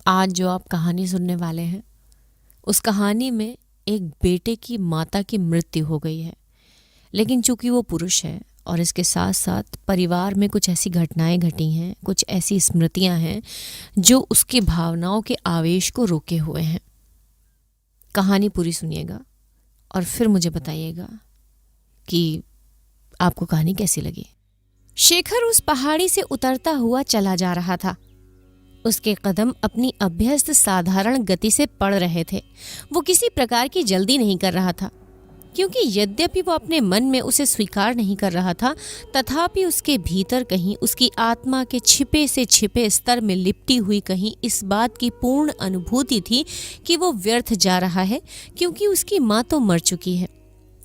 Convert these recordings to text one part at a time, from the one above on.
आज जो आप कहानी सुनने वाले हैं उस कहानी में एक बेटे की माता की मृत्यु हो गई है। लेकिन चूंकि वो पुरुष है और इसके साथ साथ परिवार में कुछ ऐसी घटनाएं घटी हैं, कुछ ऐसी स्मृतियां हैं जो उसकी भावनाओं के आवेश को रोके हुए हैं। कहानी पूरी सुनिएगा और फिर मुझे बताइएगा कि आपको कहानी कैसी लगी। शेखर उस पहाड़ी से उतरता हुआ चला जा रहा था। उसके कदम अपनी अभ्यस्त साधारण गति से पड़ रहे थे। वो किसी प्रकार की जल्दी नहीं कर रहा था, क्योंकि यद्यपि वो अपने मन में उसे स्वीकार नहीं कर रहा था, तथापि उसके भीतर कहीं उसकी आत्मा के छिपे से छिपे स्तर में लिपटी हुई कहीं इस बात की पूर्ण अनुभूति थी कि वो व्यर्थ जा रहा है, क्योंकि उसकी माँ तो मर चुकी है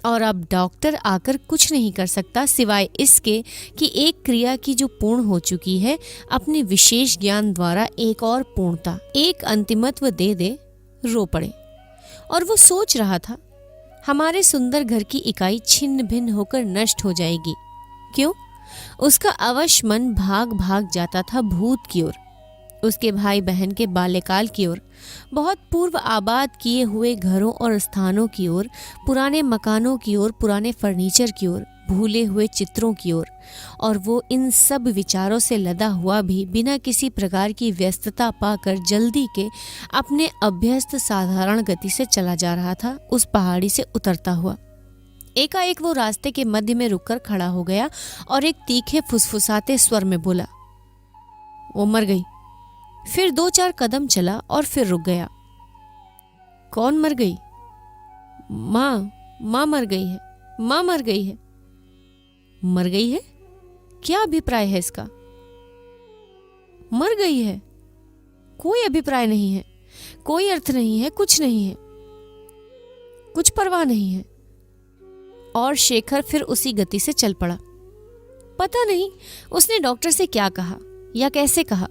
और अब डॉक्टर आकर कुछ नहीं कर सकता सिवाय इसके कि एक क्रिया की जो पूर्ण हो चुकी है अपने विशेष ज्ञान द्वारा एक और पूर्णता, एक अंतिमत्व दे दे। रो पड़े। और वो सोच रहा था, हमारे सुंदर घर की इकाई छिन्न भिन्न होकर नष्ट हो जाएगी। क्यों? उसका अवश्य मन भाग भाग जाता था भूत की ओर, उसके भाई बहन के बाल्यकाल की ओर, बहुत पूर्व आबाद किए हुए घरों और स्थानों की ओर, पुराने मकानों की ओर, पुराने फर्नीचर की ओर, भूले हुए चित्रों की ओर। और वो इन सब विचारों से लदा हुआ भी बिना किसी प्रकार की व्यस्तता पाकर जल्दी के अपने अभ्यस्त साधारण गति से चला जा रहा था, उस पहाड़ी से उतरता हुआ। एकाएक वो रास्ते के मध्य में रुककर खड़ा हो गया और एक तीखे फुसफुसाते स्वर में बोला, वो मर गई। फिर 2-4 कदम चला और फिर रुक गया। कौन मर गई? माँ मर गई है, माँ मर गई है। मर गई है? क्या अभिप्राय है इसका? मर गई है, कोई अभिप्राय नहीं है, कोई अर्थ नहीं है, कुछ नहीं है, कुछ परवाह नहीं है। और शेखर फिर उसी गति से चल पड़ा। पता नहीं उसने डॉक्टर से क्या कहा या कैसे कहा,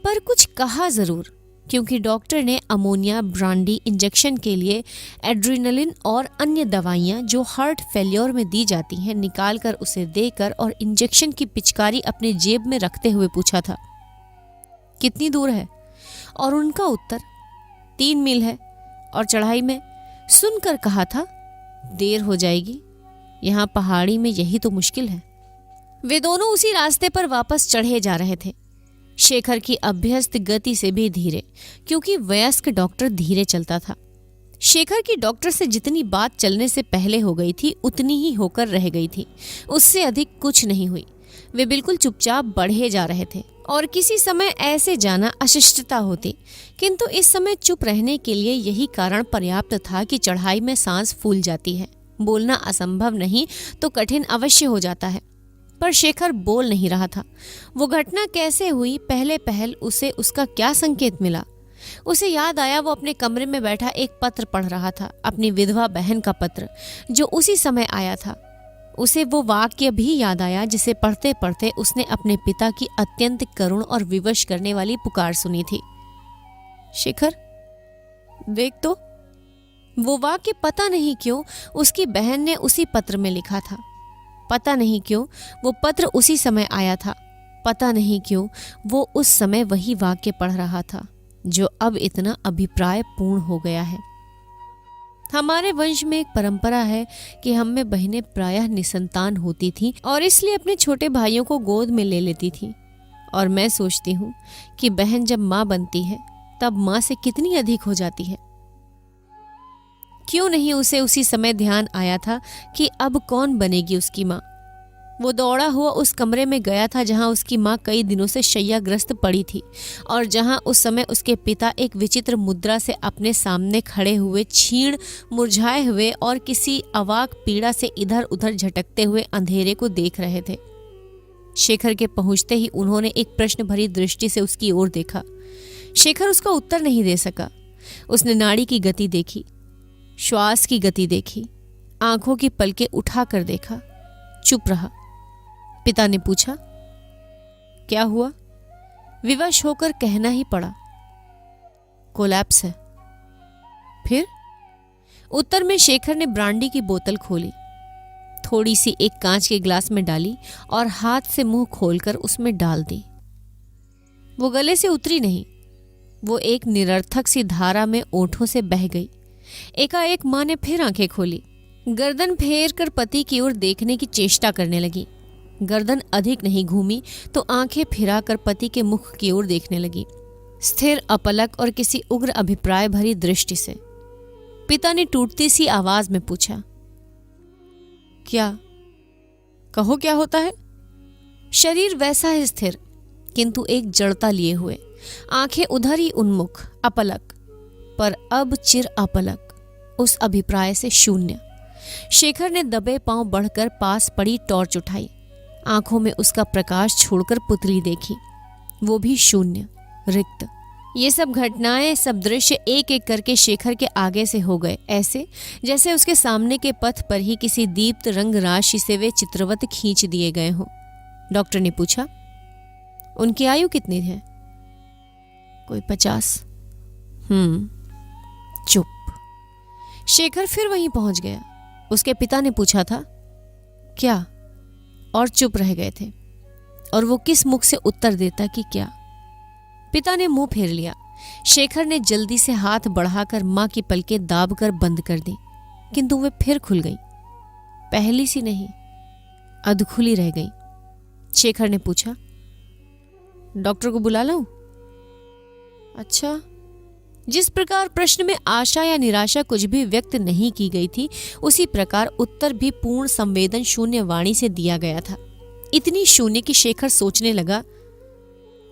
पर कुछ कहा जरूर, क्योंकि डॉक्टर ने अमोनिया ब्रांडी इंजेक्शन के लिए एड्रेनलिन और अन्य दवाइयां जो हार्ट फेल्योर में दी जाती हैं निकाल कर उसे देकर और इंजेक्शन की पिचकारी अपने जेब में रखते हुए पूछा था, कितनी दूर है? और उनका उत्तर 3 मील है। और चढ़ाई में सुनकर कहा था, देर हो जाएगी, यहाँ पहाड़ी में यही तो मुश्किल है। वे दोनों उसी रास्ते पर वापस चढ़े जा रहे थे, शेखर की अभ्यस्त गति से भी धीरे, क्योंकि वयस्क डॉक्टर धीरे चलता था। शेखर की डॉक्टर से जितनी बात चलने से पहले हो गई थी उतनी ही होकर रह गई थी, उससे अधिक कुछ नहीं हुई। वे बिल्कुल चुपचाप बढ़े जा रहे थे और किसी समय ऐसे जाना अशिष्टता होती, किंतु इस समय चुप रहने के लिए यही कारण पर्याप्त था कि चढ़ाई में सांस फूल जाती है। बोलना असंभव नहीं तो कठिन अवश्य हो जाता है, पर शेखर बोल नहीं रहा था। वो घटना कैसे हुई, पहले पहल उसे उसका क्या संकेत मिला? उसे याद आया वो अपने कमरे में बैठा एक पत्र पढ़ रहा था, अपनी विधवा बहन का पत्र जो उसी समय आया था। उसे वो वाक्य भी याद आया जिसे पढ़ते पढ़ते उसने अपने पिता की अत्यंत करुण और विवश करने वाली पुकार सुनी थी, शेखर देख तो। वो वाक्य पता नहीं क्यों उसकी बहन ने उसी पत्र में लिखा था। पता नहीं क्यों वो पत्र उसी समय आया था। पता नहीं क्यों वो उस समय वही वाक्य पढ़ रहा था जो अब इतना अभिप्राय पूर्ण हो गया है। हमारे वंश में एक परंपरा है कि हम में बहनें प्रायः निसंतान होती थीं और इसलिए अपने छोटे भाइयों को गोद में ले लेती थीं। और मैं सोचती हूँ कि बहन जब माँ बनती है तब माँ से कितनी अधिक हो जाती है। क्यों नहीं उसे उसी समय ध्यान आया था कि अब कौन बनेगी उसकी माँ। वो दौड़ा हुआ उस कमरे में गया था जहाँ उसकी माँ कई दिनों से शैय्याग्रस्त पड़ी थी और जहाँ उस समय उसके पिता एक विचित्र मुद्रा से अपने सामने खड़े हुए क्षीण मुरझाए हुए और किसी अवाक पीड़ा से इधर उधर झटकते हुए अंधेरे को देख रहे थे। शेखर के पहुंचते ही उन्होंने एक प्रश्न भरी दृष्टि से उसकी ओर देखा। शेखर उसका उत्तर नहीं दे सका। उसने नाड़ी की गति देखी, श्वास की गति देखी, आंखों की पलकें उठाकर देखा, चुप रहा। पिता ने पूछा, क्या हुआ? विवश होकर कहना ही पड़ा, कोलैप्स है। फिर उत्तर में शेखर ने ब्रांडी की बोतल खोली, थोड़ी सी एक कांच के गिलास में डाली और हाथ से मुंह खोलकर उसमें डाल दी। वो गले से उतरी नहीं, वो एक निरर्थक सी धारा में ओंठों से बह गई। एकाएक माँ ने फिर आंखें खोली, गर्दन फेर कर पति की ओर देखने की चेष्टा करने लगी। गर्दन अधिक नहीं घूमी तो आंखें फिराकर पति के मुख की ओर देखने लगी, स्थिर, अपलक और किसी उग्र अभिप्राय भरी दृष्टि से। पिता ने टूटती सी आवाज में पूछा, क्या? कहो, क्या होता है? शरीर वैसा है स्थिर, किंतु एक जड़ता लिए हुए, आंखें उधर ही उन्मुख, अपलक, पर अब चिर अपलक, उस अभिप्राय से शून्य। शेखर ने दबे पांव बढ़कर पास पड़ी टॉर्च उठाई, आंखों में उसका प्रकाश छोड़कर पुतली देखी, वो भी शून्य, रिक्त। ये सब घटनाएं, सब दृश्य एक एक करके शेखर के आगे से हो गए, ऐसे जैसे उसके सामने के पथ पर ही किसी दीप्त रंग राशि से वे चित्रवत खींच दिए गए हों। डॉक्टर ने पूछा, उनकी आयु कितनी है? कोई 50। चुप। शेखर फिर वहीं पहुंच गया। उसके पिता ने पूछा था, क्या? और चुप रह गए थे। और वो किस मुख से उत्तर देता कि क्या? पिता ने मुंह फेर लिया। शेखर ने जल्दी से हाथ बढ़ाकर मां की पलकें दाब कर बंद कर दी, किंतु वे फिर खुल गई, पहली सी नहीं, अधखुली रह गई। शेखर ने पूछा, डॉक्टर को बुला लाऊं? अच्छा। जिस प्रकार प्रश्न में आशा या निराशा कुछ भी व्यक्त नहीं की गई थी, उसी प्रकार उत्तर भी पूर्ण संवेदन शून्य वाणी से दिया गया था। इतनी शून्य कि शेखर सोचने लगा,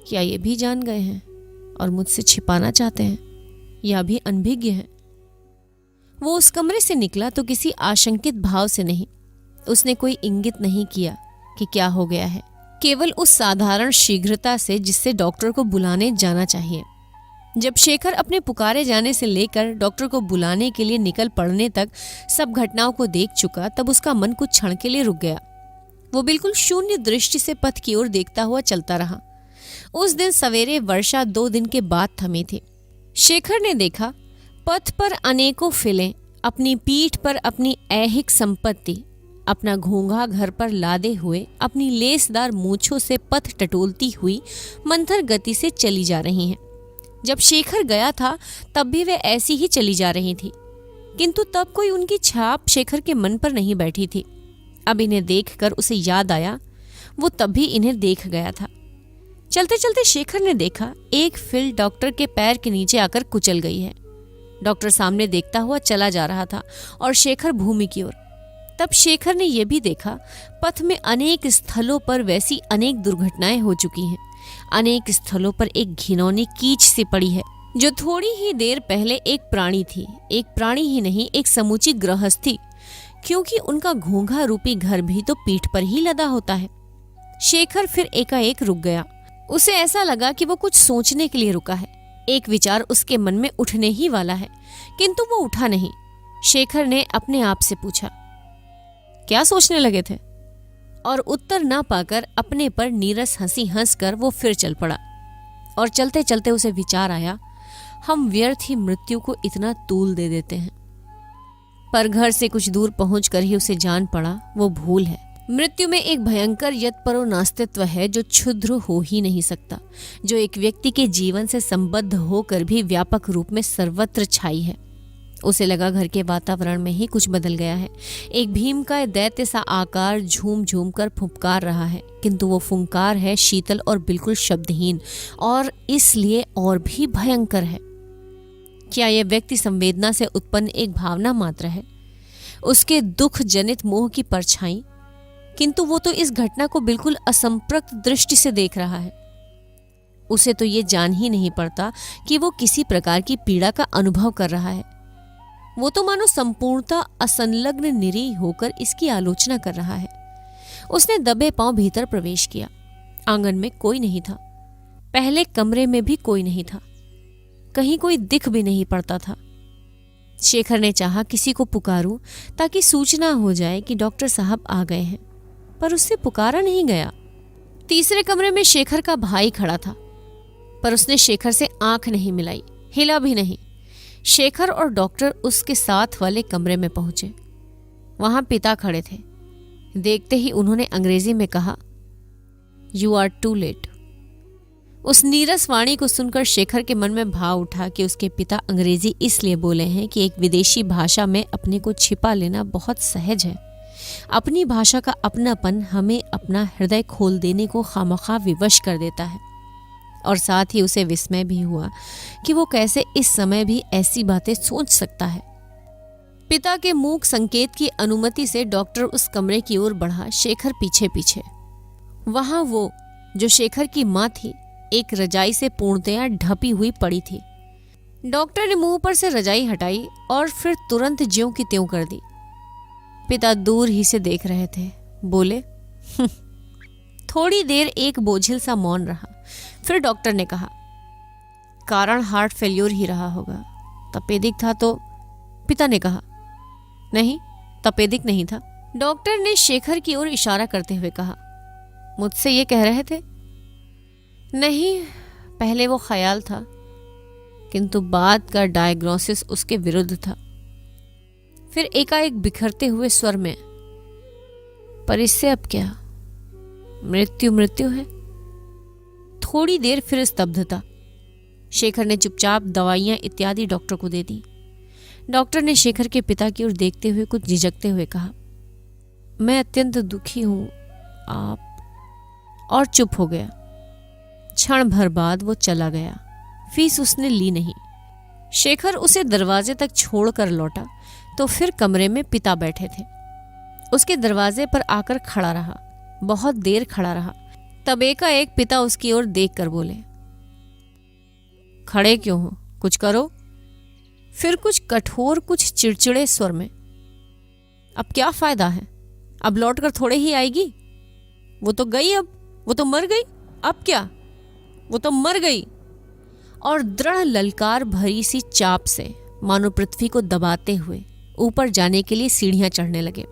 क्या ये भी जान गए हैं और मुझसे छिपाना चाहते हैं, या भी अनभिज्ञ हैं? वो उस कमरे से निकला तो किसी आशंकित भाव से नहीं। उसने कोई इंगित नहीं किया कि क्या हो गया है, केवल उस साधारण शीघ्रता से जिससे डॉक्टर को बुलाने जाना चाहिए। जब शेखर अपने पुकारे जाने से लेकर डॉक्टर को बुलाने के लिए निकल पड़ने तक सब घटनाओं को देख चुका, तब उसका मन कुछ क्षण के लिए रुक गया। वो बिल्कुल शून्य दृष्टि से पथ की ओर देखता हुआ चलता रहा। उस दिन सवेरे वर्षा 2 दिन के बाद थमी थी। शेखर ने देखा, पथ पर अनेकों फिलें अपनी पीठ पर अपनी ऐहिक संपत्ति, अपना घोंघा घर पर लादे हुए, अपनी लेसदार मूंछों से पथ टटोलती हुई मंथर गति से चली जा रही हैं। जब शेखर गया था तब भी वे ऐसी ही चली जा रही थी, किंतु तब कोई उनकी छाप शेखर के मन पर नहीं बैठी थी। अब इन्हें देखकर उसे याद आया, वो तब भी इन्हें देख गया था। चलते चलते शेखर ने देखा, एक फिल डॉक्टर के पैर के नीचे आकर कुचल गई है। डॉक्टर सामने देखता हुआ चला जा रहा था और शेखर भूमि की ओर। तब शेखर ने यह भी देखा, पथ में अनेक स्थलों पर वैसी अनेक दुर्घटनाएं हो चुकी हैं। अनेक स्थलों पर एक घिनौनी कीच सी पड़ी है, जो थोड़ी ही देर पहले एक प्राणी थी। एक प्राणी ही नहीं, एक समूची गृहस्थी, क्योंकि उनका घोंघा रूपी घर भी तो पीठ पर ही लदा होता है। शेखर फिर एकाएक रुक गया। उसे ऐसा लगा कि वो कुछ सोचने के लिए रुका है। एक विचार उसके मन में उठने ही वाला है, किंतु वो उठा नहीं। शेखर ने अपने आप से पूछा, क्या सोचने लगे थे? और उत्तर ना पाकर अपने पर नीरस हंसी हंसकर वो फिर चल पड़ा। और चलते चलते उसे विचार आया, हम व्यर्थ ही मृत्यु को इतना तूल दे देते हैं। पर घर से कुछ दूर पहुंचकर ही उसे जान पड़ा, वो भूल है। मृत्यु में एक भयंकर यत्परो नास्तित्व है जो क्षुद्र हो ही नहीं सकता, जो एक व्यक्ति के जीवन से संबद्ध होकर भी व्यापक रूप में सर्वत्र छाई है। उसे लगा घर के वातावरण में ही कुछ बदल गया है। एक भीम का दैत्य सा आकार झूम झूम कर फुंकार रहा है, किंतु वो फुंकार है शीतल और बिल्कुल शब्दहीन, और इसलिए और भी भयंकर है। क्या यह व्यक्ति संवेदना से उत्पन्न एक भावना मात्र है, उसके दुख जनित मोह की परछाई? किंतु वो तो इस घटना को बिल्कुल असंप्रक्त दृष्टि से देख रहा है। उसे तो ये जान ही नहीं पड़ता कि वो किसी प्रकार की पीड़ा का अनुभव कर रहा है। वो तो मानो संपूर्णतः असंलग्न निरीह होकर इसकी आलोचना कर रहा है। उसने दबे पांव भीतर प्रवेश किया। आंगन में कोई नहीं था, पहले कमरे में भी कोई नहीं था, कहीं कोई दिख भी नहीं पड़ता था। शेखर ने चाहा किसी को पुकारूं ताकि सूचना हो जाए कि डॉक्टर साहब आ गए हैं, पर उससे पुकारा नहीं गया। तीसरे कमरे में शेखर का भाई खड़ा था, पर उसने शेखर से आंख नहीं मिलाई, हिला भी नहीं। शेखर और डॉक्टर उसके साथ वाले कमरे में पहुंचे। वहां पिता खड़े थे। देखते ही उन्होंने अंग्रेजी में कहा, यू आर टू लेट। उस नीरस वाणी को सुनकर शेखर के मन में भाव उठा कि उसके पिता अंग्रेजी इसलिए बोले हैं कि एक विदेशी भाषा में अपने को छिपा लेना बहुत सहज है। अपनी भाषा का अपनापन हमें अपना हृदय खोल देने को खामखा विवश कर देता है। और साथ ही उसे विस्मय भी हुआ कि वो कैसे इस समय भी ऐसी बातें सोच सकता है। पिता के मूक संकेत की अनुमति से डॉक्टर उस कमरे की ओर बढ़ा, शेखर पीछे पीछे। वहां वो जो शेखर की माँ थी एक रजाई से पूर्णतया ढपी हुई पड़ी थी। डॉक्टर ने मुंह पर से रजाई हटाई और फिर तुरंत ज्यों की त्यों कर दी। पिता दूर ही से देख रहे थे, बोले थोड़ी देर एक बोझिल सा मौन रहा। फिर डॉक्टर ने कहा, कारण हार्ट फेल्योर ही रहा होगा। तपेदिक था तो? पिता ने कहा, नहीं, तपेदिक नहीं था। डॉक्टर ने शेखर की ओर इशारा करते हुए कहा, मुझसे ये कह रहे थे? नहीं, पहले वो ख्याल था, किंतु बाद का डायग्नोसिस उसके विरुद्ध था। फिर एकाएक बिखरते हुए स्वर में, पर इससे अब क्या, मृत्यु मृत्यु है। थोड़ी देर फिर स्तब्धता। शेखर ने चुपचाप दवाइयां इत्यादि डॉक्टर को दे दी। डॉक्टर ने शेखर के पिता की ओर देखते हुए कुछ झिझकते हुए कहा, मैं अत्यंत दुखी हूं आप। और चुप हो गया। क्षण भर बाद वो चला गया। फीस उसने ली नहीं। शेखर उसे दरवाजे तक छोड़कर लौटा तो फिर कमरे में पिता बैठे थे। उसके दरवाजे पर आकर खड़ा रहा, बहुत देर खड़ा रहा। तब एकाएक पिता उसकी ओर देखकर बोले, खड़े क्यों हो, कुछ करो। फिर कुछ कठोर, कुछ चिड़चिड़े स्वर में, अब क्या फायदा है, अब लौटकर थोड़े ही आएगी, वो तो गई, अब वो तो मर गई, अब क्या, वो तो मर गई। और दृढ़ ललकार भरी सी चाप से मानो पृथ्वी को दबाते हुए ऊपर जाने के लिए सीढ़ियां चढ़ने लगे।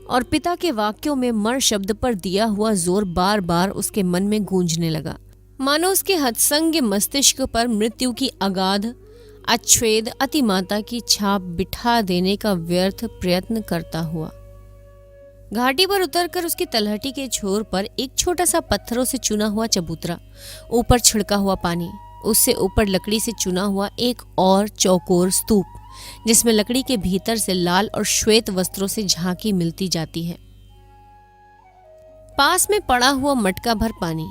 और पिता के वाक्यों में मर शब्द पर दिया हुआ जोर बार बार उसके मन में गूंजने लगा, मानो उसके हत्संग मस्तिष्क पर मृत्यु की अगाध अच्छेद अतिमाता की छाप बिठा देने का व्यर्थ प्रयत्न करता हुआ। घाटी पर उतरकर उसकी तलहटी के छोर पर एक छोटा सा पत्थरों से चुना हुआ चबूतरा, ऊपर छिड़का हुआ पानी, उससे ऊपर लकड़ी से चुना हुआ एक और चौकोर स्तूप, जिसमें लकड़ी के भीतर से लाल और श्वेत वस्त्रों से झांकी मिलती जाती है। पास में पड़ा हुआ मटका भर पानी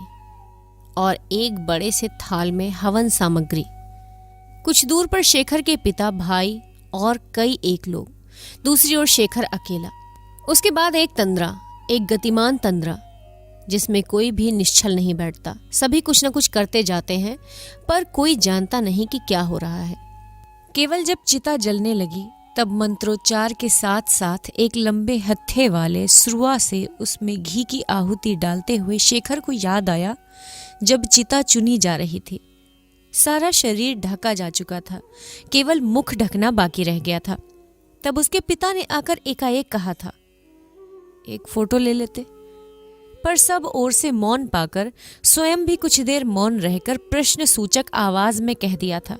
और एक बड़े से थाल में हवन सामग्री। कुछ दूर पर शेखर के पिता, भाई और कई एक लोग, दूसरी ओर शेखर अकेला। उसके बाद एक तंद्रा, एक गतिमान तंद्रा, जिसमें कोई भी निश्चल नहीं बैठता। सभी कुछ न कुछ करते जाते हैं, पर कोई जानता नहीं कि क्या हो रहा है। केवल जब चिता जलने लगी तब मंत्रोच्चार के साथ साथ एक लंबे हत्थे वाले स्रुआ से उसमें घी की आहुति डालते हुए शेखर को याद आया, जब चिता चुनी जा रही थी सारा शरीर ढका जा चुका था, केवल मुख ढकना बाकी रह गया था। तब उसके पिता ने आकर एकाएक कहा था, एक फोटो ले लेते। पर सब ओर से मौन पाकर स्वयं भी कुछ देर मौन रहकर प्रश्न सूचक आवाज में कह दिया था,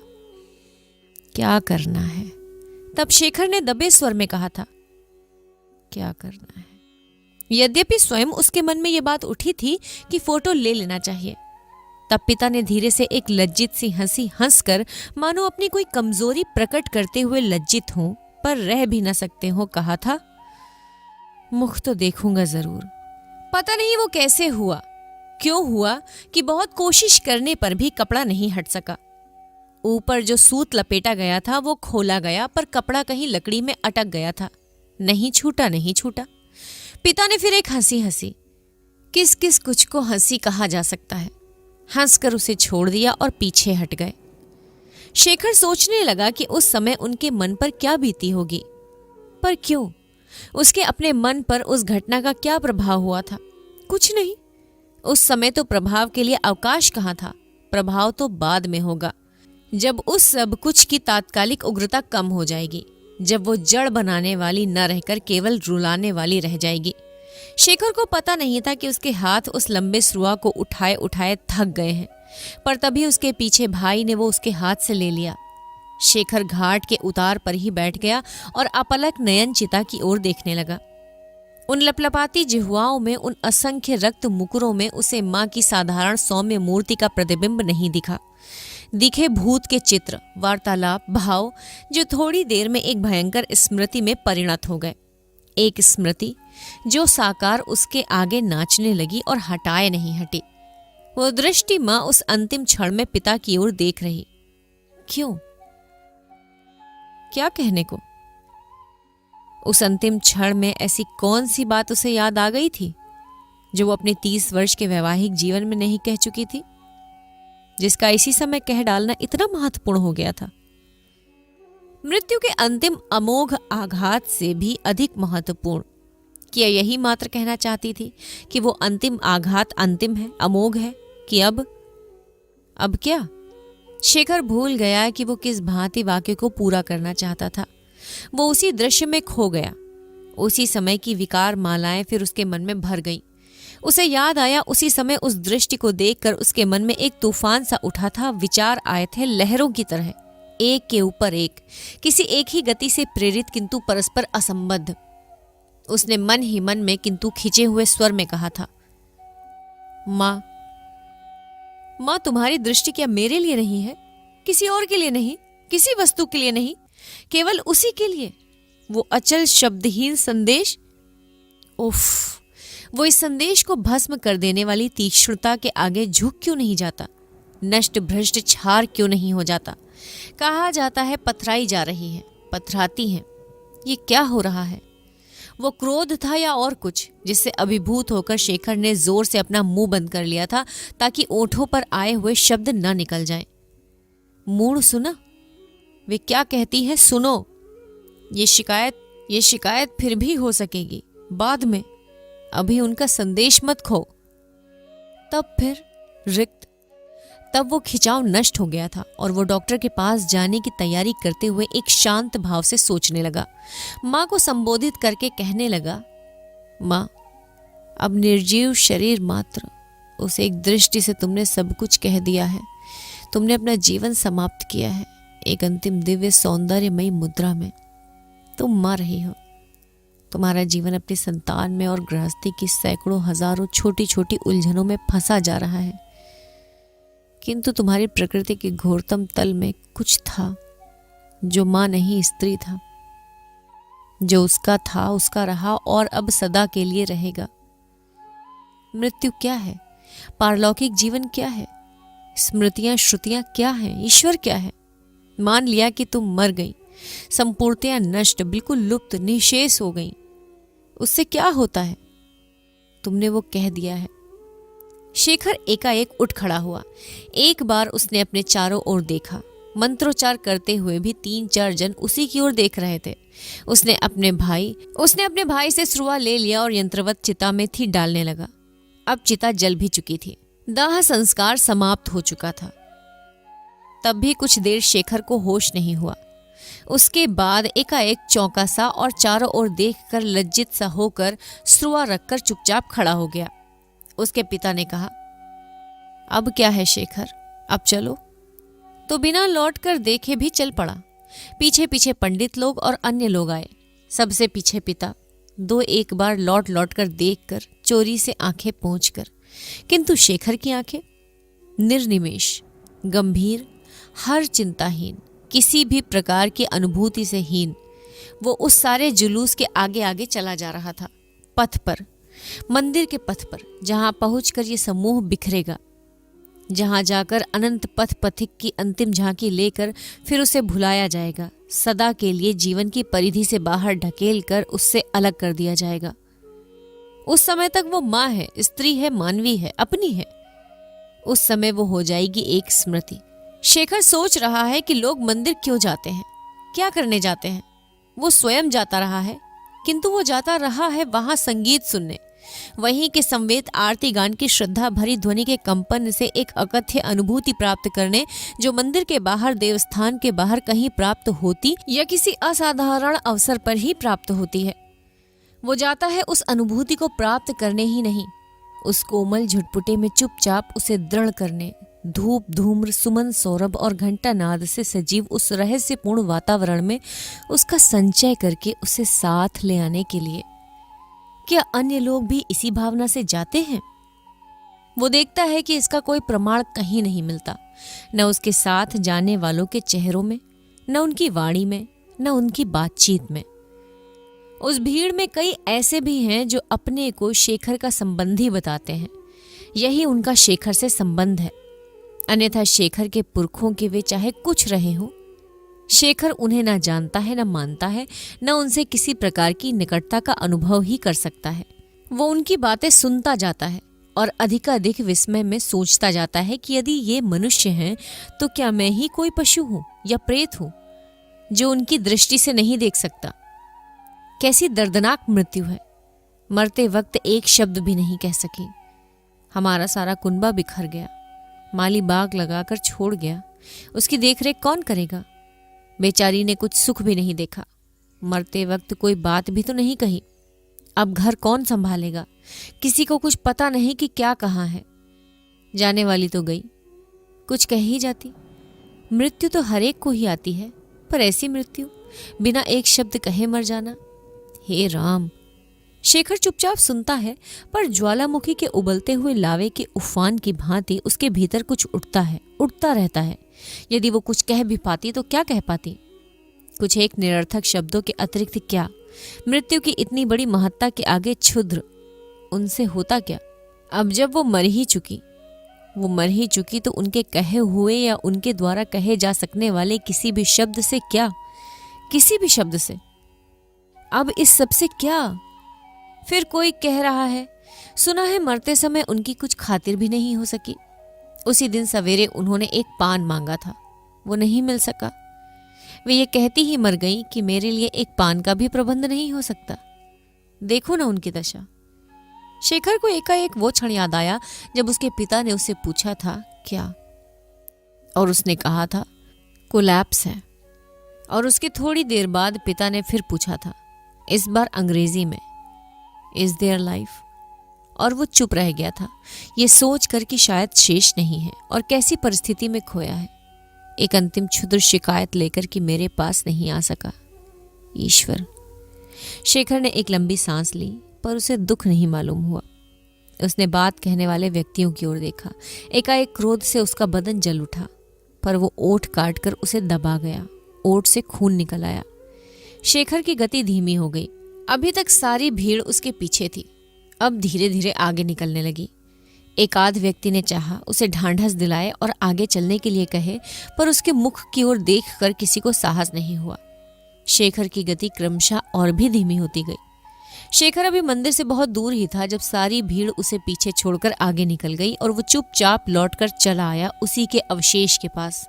क्या करना है। तब शेखर ने दबे स्वर में कहा था, क्या करना है। यद्यपि स्वयं उसके मन में यह बात उठी थी कि फोटो ले लेना चाहिए। तब पिता ने धीरे से एक लज्जित सी हंसी हंसकर, मानो अपनी कोई कमजोरी प्रकट करते हुए लज्जित हो पर रह भी न सकते हो, कहा था, मुख तो देखूंगा जरूर। पता नहीं वो कैसे हुआ, क्यों हुआ कि बहुत कोशिश करने पर भी कपड़ा नहीं हट सका। ऊपर जो सूत लपेटा गया था वो खोला गया, पर कपड़ा कहीं लकड़ी में अटक गया था, नहीं छूटा, नहीं छूटा। पिता ने फिर एक हंसी हंसी, किस किस कुछ को हंसी कहा जा सकता है, हंसकर उसे छोड़ दिया और पीछे हट गए। शेखर सोचने लगा कि उस समय उनके मन पर क्या बीती होगी, पर क्यों, उसके अपने मन पर उस घटना का क्या प्रभाव हुआ था? कुछ नहीं। उस समय तो प्रभाव के लिए अवकाश कहाँ था। प्रभाव तो बाद में होगा, जब उस सब कुछ की तात्कालिक उग्रता कम हो जाएगी, जब वो जड़ बनाने वाली न रहकर केवल रुलाने वाली रह जाएगी। शेखर को पता नहीं था कि उसके हाथ उस लंबे स्रुआ को उठाए उठाए थक गए हैं, पर तभी उसके पीछे भाई ने वो उसके हाथ से ले लिया। शेखर घाट के उतार पर ही बैठ गया और अपलक नयन चिता की ओर देखने लगा। उन लपलपाती जिह्वाओं में, उन असंख्य रक्त मुकुरों में उसे माँ की साधारण सौम्य मूर्ति का प्रतिबिंब नहीं दिखा। दिखे भूत के चित्र, वार्तालाप, भाव, जो थोड़ी देर में एक भयंकर स्मृति में परिणत हो गए। एक स्मृति जो साकार उसके आगे नाचने लगी और हटाए नहीं हटी। वो दृष्टि माँ उस अंतिम क्षण में पिता की ओर देख रही। क्यों? क्या कहने को? उस अंतिम क्षण में ऐसी कौन सी बात उसे याद आ गई थी जो वो अपने 30 वर्ष के वैवाहिक जीवन में नहीं कह चुकी थी, जिसका इसी समय कह डालना इतना महत्वपूर्ण हो गया था? मृत्यु के अंतिम अमोघ आघात से भी अधिक महत्वपूर्ण। क्या यही मात्र कहना चाहती थी कि वो अंतिम आघात अंतिम है, अमोघ है? कि अब क्या? शेखर भूल गया कि वो किस भांति वाक्य को पूरा करना चाहता था। वो उसी दृश्य में खो गया। उसी समय की विकार मालाएं फिर उसके मन में भर गईं। उसे याद आया, उसी समय उस दृष्टि को देखकर उसके मन में एक तूफान सा उठा था। विचार आए थे लहरों की तरह, एक के ऊपर एक, किसी एक ही गति से प्रेरित किंतु परस्पर असंबद्ध। उसने मन ही मन में किंतु खिंचे हुए स्वर में कहा था, माँ, तुम्हारी दृष्टि क्या मेरे लिए नहीं है? किसी और के लिए नहीं, किसी वस्तु के लिए नहीं, केवल उसी के लिए। वो अचल शब्दहीन संदेश, उफ, वो इस संदेश को भस्म कर देने वाली तीक्ष्णता के आगे झुक क्यों नहीं जाता? नष्ट भ्रष्ट छार क्यों नहीं हो जाता? कहा जाता है पथराई जा रही है, पथराती है। ये क्या हो रहा है? वो क्रोध था या और कुछ, जिससे अभिभूत होकर शेखर ने जोर से अपना मुंह बंद कर लिया था ताकि ओठों पर आए हुए शब्द न निकल जाएं। मूढ़, सुना वे क्या कहती है? सुनो। ये शिकायत फिर भी हो सकेगी बाद में, अभी उनका संदेश मत खो। तब फिर रिक्त, तब वो खिंचाव नष्ट हो गया था और वो डॉक्टर के पास जाने की तैयारी करते हुए एक शांत भाव से सोचने लगा। माँ को संबोधित करके कहने लगा, माँ, अब निर्जीव शरीर मात्र, उस एक दृष्टि से तुमने सब कुछ कह दिया है। तुमने अपना जीवन समाप्त किया है एक अंतिम दिव्य सौंदर्यमयी मुद्रा में। तुम मर रही हो। तुम्हारा जीवन अपनी संतान में और गृहस्थी की सैकड़ों हजारों छोटी छोटी उलझनों में फंसा जा रहा है, किंतु तुम्हारी प्रकृति के घोरतम तल में कुछ था जो मां नहीं, स्त्री था। जो उसका था उसका रहा और अब सदा के लिए रहेगा। मृत्यु क्या है? पारलौकिक जीवन क्या है? स्मृतियां श्रुतियां क्या है? ईश्वर क्या है? मान लिया कि तुम मर गई, संपूर्णतया नष्ट, बिल्कुल लुप्त, निशेष हो गई। उससे क्या होता है? तुमने वो कह दिया है। शेखर एकाएक उठ खड़ा हुआ। एक बार उसने अपने चारों ओर देखा। मंत्रोच्चार करते हुए भी 3-4 जन उसी की ओर देख रहे थे। उसने अपने भाई से श्रुआ ले लिया और यंत्रवत चिता में थी डालने लगा। अब चिता जल भी चुकी थी, दाह संस्कार समाप्त हो चुका था। तब भी कुछ देर शेखर को होश नहीं हुआ। उसके बाद एकाएक चौंका सा और चारों ओर देखकर लज्जित सा होकर श्रुआ रखकर चुपचाप खड़ा हो गया। उसके पिता ने कहा, अब क्या है शेखर, अब चलो। तो बिना लौट कर देखे भी चल पड़ा। पीछे पीछे पंडित लोग और अन्य लोग आए। सबसे पीछे पिता, 2-1 बार लौट कर देखकर, चोरी से आंखें पोंछकर। किंतु शेखर की आंखें निर्निमेष, गंभीर, हर चिंताहीन, किसी भी प्रकार की अनुभूति से हीन। वो उस सारे जुलूस के आगे आगे चला जा रहा था, पथ पर, मंदिर के पथ पर, जहां पहुंचकर ये समूह बिखरेगा, जहां जाकर अनंत पथ पथिक की अंतिम झांकी लेकर फिर उसे भुलाया जाएगा, सदा के लिए जीवन की परिधि से बाहर ढकेल कर उससे अलग कर दिया जाएगा। उस समय तक वो माँ है, स्त्री है, मानवी है, अपनी है। उस समय वो हो जाएगी एक स्मृति। शेखर सोच रहा है कि लोग मंदिर क्यों जाते हैं, क्या करने जाते हैं। वो स्वयं जाता रहा है, किंतु वो जाता रहा है वहां संगीत सुनने, वहीं के संवेद आरती गान की श्रद्धा भरी ध्वनि के कंपन से एक अकथ्य अनुभूति प्राप्त करने, जो मंदिर के बाहर, देवस्थान के बाहर कहीं प्राप्त होती या किसी असाधारण अवसर पर ही प्राप्त होती है। वो जाता है उस अनुभूति को प्राप्त करने ही नहीं, उस कोमल झुटपुटे में चुपचाप उसे दृढ़ करने, धूप धूम्र सुमन सौरभ और घंटा नाद से सजीव उस रहस्यपूर्ण वातावरण में उसका संचय करके उसे साथ ले आने के लिए। क्या अन्य लोग भी इसी भावना से जाते हैं? वो देखता है कि इसका कोई प्रमाण कहीं नहीं मिलता, न उसके साथ जाने वालों के चेहरों में, न उनकी वाणी में, न उनकी बातचीत में। उस भीड़ में कई ऐसे भी हैं जो अपने को शेखर का संबंधी बताते हैं। यही उनका शेखर से संबंध है। अन्यथा शेखर के पुरखों के वे चाहे कुछ रहे हों, शेखर उन्हें ना जानता है, न मानता है, न उनसे किसी प्रकार की निकटता का अनुभव ही कर सकता है। वो उनकी बातें सुनता जाता है और अधिकाधिक विस्मय में सोचता जाता है कि यदि ये मनुष्य हैं तो क्या मैं ही कोई पशु हूं या प्रेत हूं जो उनकी दृष्टि से नहीं देख सकता। कैसी दर्दनाक मृत्यु है। मरते वक्त एक शब्द भी नहीं कह सकी। हमारा सारा कुनबा बिखर गया। माली बाग लगाकर छोड़ गया। उसकी देखरेख कौन करेगा? बेचारी ने कुछ सुख भी नहीं देखा। मरते वक्त कोई बात भी तो नहीं कही। अब घर कौन संभालेगा? किसी को कुछ पता नहीं कि क्या कहाँ है। जाने वाली तो गई, कुछ कह ही जाती। मृत्यु तो हर एक को ही आती है, पर ऐसी मृत्यु बिना एक शब्द कहे मर जाना। हे राम! शेखर चुपचाप सुनता है, पर ज्वालामुखी के उबलते हुए लावे के उफान की भांति उसके भीतर कुछ उठता है, उठता रहता है। यदि वो कुछ कह भी पाती तो क्या कह पाती? कुछ एक निरर्थक शब्दों के अतिरिक्त क्या? मृत्यु की इतनी बड़ी महत्ता के आगे क्षुद्र उनसे होता क्या? अब जब वो मर ही चुकी तो उनके कहे हुए या उनके द्वारा कहे जा सकने वाले किसी भी शब्द से क्या? किसी भी शब्द से अब इस सब से क्या? फिर कोई कह रहा है, सुना है मरते समय उनकी कुछ खातिर भी नहीं हो सकी। उसी दिन सवेरे उन्होंने एक पान मांगा था, वो नहीं मिल सका। वे ये कहती ही मर गई कि मेरे लिए एक पान का भी प्रबंध नहीं हो सकता। देखो ना उनकी दशा। शेखर को एकाएक वो क्षण याद आया जब उसके पिता ने उससे पूछा था क्या, और उसने कहा था कोलैप्स है। और उसके थोड़ी देर बाद पिता ने फिर पूछा था, इस बार अंग्रेजी में, इज देयर लाइफ? और वो चुप रह गया था, ये सोच कर कि शायद शेष नहीं है और कैसी परिस्थिति में खोया है। एक अंतिम क्षुद्र शिकायत लेकर कि मेरे पास नहीं आ सका। ईश्वर! शेखर ने एक लंबी सांस ली, पर उसे दुख नहीं मालूम हुआ। उसने बात कहने वाले व्यक्तियों की ओर देखा। एकाएक क्रोध से उसका बदन जल उठा, पर वो ओठ काट कर उसे दबा गया। ओठ से खून निकल आया। शेखर की गति धीमी हो गई। अभी तक सारी भीड़ उसके पीछे थी, अब धीरे धीरे आगे निकलने लगी। एक आध व्यक्ति ने चाहा उसे ढांढस दिलाए और आगे चलने के लिए कहे, पर उसके मुख की ओर देखकर किसी को साहस नहीं हुआ। शेखर की गति क्रमशः और भी धीमी होती गई। शेखर अभी मंदिर से बहुत दूर ही था जब सारी भीड़ उसे पीछे छोड़कर आगे निकल गई और वो चुपचाप लौटकर चला आया उसी के अवशेष के पास।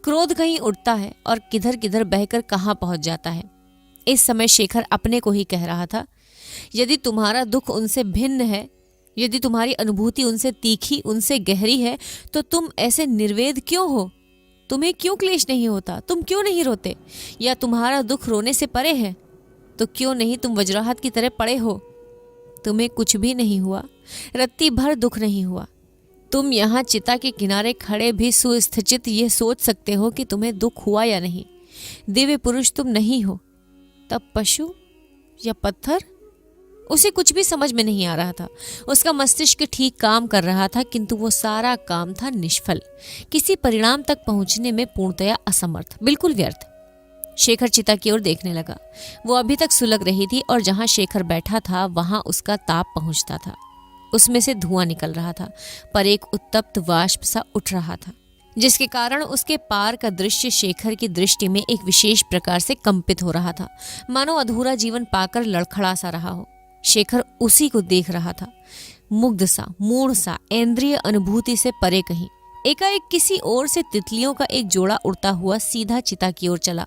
क्रोध कहीं उठता है और किधर किधर बहकर कहाँ पहुंच जाता है। इस समय शेखर अपने को ही कह रहा था, यदि तुम्हारा दुख उनसे भिन्न है, यदि तुम्हारी अनुभूति उनसे तीखी, उनसे गहरी है, तो तुम ऐसे निर्वेद क्यों हो? तुम्हें क्यों क्लेश नहीं होता? तुम क्यों नहीं रोते? या तुम्हारा दुख रोने से परे है तो क्यों नहीं तुम वज्राहत की तरह पड़े हो? तुम्हें कुछ भी नहीं हुआ, रत्ती भर दुख नहीं हुआ। तुम यहाँ चिता के किनारे खड़े भी सुस्थितित ये सोच सकते हो कि तुम्हें दुख हुआ या नहीं। दिव्य पुरुष तुम नहीं हो, तब पशु या पत्थर? उसे कुछ भी समझ में नहीं आ रहा था। उसका मस्तिष्क ठीक काम कर रहा था, किंतु वो सारा काम था निष्फल, किसी परिणाम तक पहुंचने में पूर्णतया असमर्थ, बिल्कुल व्यर्थ। शेखर चिता की ओर देखने लगा। वो अभी तक सुलग रही थी और जहां शेखर बैठा था वहां उसका ताप पहुंचता था। उसमें से धुआं निकल रहा था, पर एक उत्तप्त वाष्प सा उठ रहा था, जिसके कारण उसके पार का दृश्य शेखर की दृष्टि में एक विशेष प्रकार से कंपित हो रहा था, मानो अधूरा जीवन पाकर लड़खड़ा सा रहा हो। शेखर उसी को देख रहा था, मुग्ध सा, मूढ़ सा, इंद्रिय अनुभूति से परे कहीं। एकाएक किसी ओर से तितलियों का एक जोड़ा उड़ता हुआ सीधा चिता की ओर चला।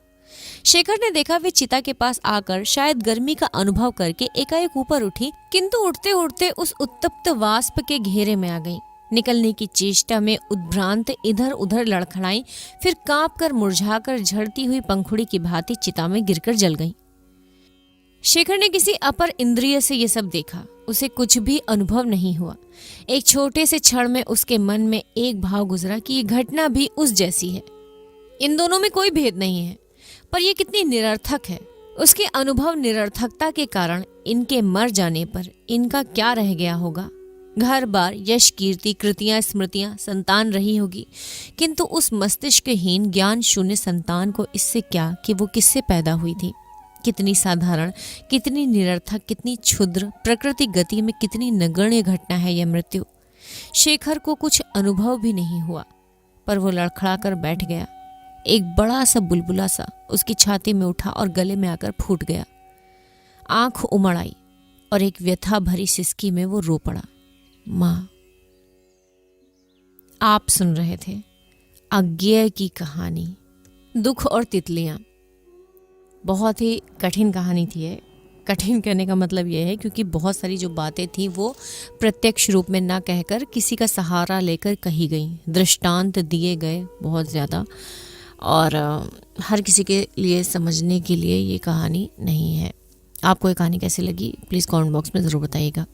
शेखर ने देखा वे चिता के पास आकर शायद गर्मी का अनुभव करके एकाएक ऊपर उठी, किंतु उड़ते उड़ते उस उत्तप्त वाष्प के घेरे में आ गईं। निकलने की चेष्टा में उद्भ्रांत इधर उधर लड़खड़ाई, फिर कांप कर मुरझाकर झड़ती हुई पंखुड़ी की भांति चिता में गिरकर जल गईं। शेखर ने किसी अपर इंद्रिय से ये सब देखा। उसे कुछ भी अनुभव नहीं हुआ। एक छोटे से क्षण में उसके मन में एक भाव गुजरा कि ये घटना भी उस जैसी है। इन दोनों में कोई भेद नहीं है, पर यह कितनी निरर्थक है। उसके अनुभव निरर्थकता के कारण इनके मर जाने पर इनका क्या रह गया होगा। घर बार, यश, कीर्ति, कृतियां, स्मृतियां, संतान रही होगी, किंतु उस मस्तिष्कहीन ज्ञान शून्य संतान को इससे क्या कि वो किससे पैदा हुई थी। कितनी साधारण, कितनी निरर्थक, कितनी क्षुद्र, प्रकृति गति में कितनी नगण्य घटना है यह मृत्यु। शेखर को कुछ अनुभव भी नहीं हुआ, पर वो लड़खड़ा कर बैठ गया। एक बड़ा सा बुलबुला सा उसकी छाती में उठा और गले में आकर फूट गया। आंख उमड़ आई और एक व्यथा भरी सिसकी में वो रो पड़ा। माँ। आप सुन रहे थे अज्ञेय की कहानी, दुख और तितलियां। बहुत ही कठिन कहानी थी ये। कठिन कहने का मतलब ये है क्योंकि बहुत सारी जो बातें थी वो प्रत्यक्ष रूप में ना कहकर किसी का सहारा लेकर कही गई, दृष्टांत दिए गए बहुत ज़्यादा, और हर किसी के लिए समझने के लिए ये कहानी नहीं है। आपको ये कहानी कैसी लगी प्लीज़ कमेंट बॉक्स में ज़रूर बताइएगा।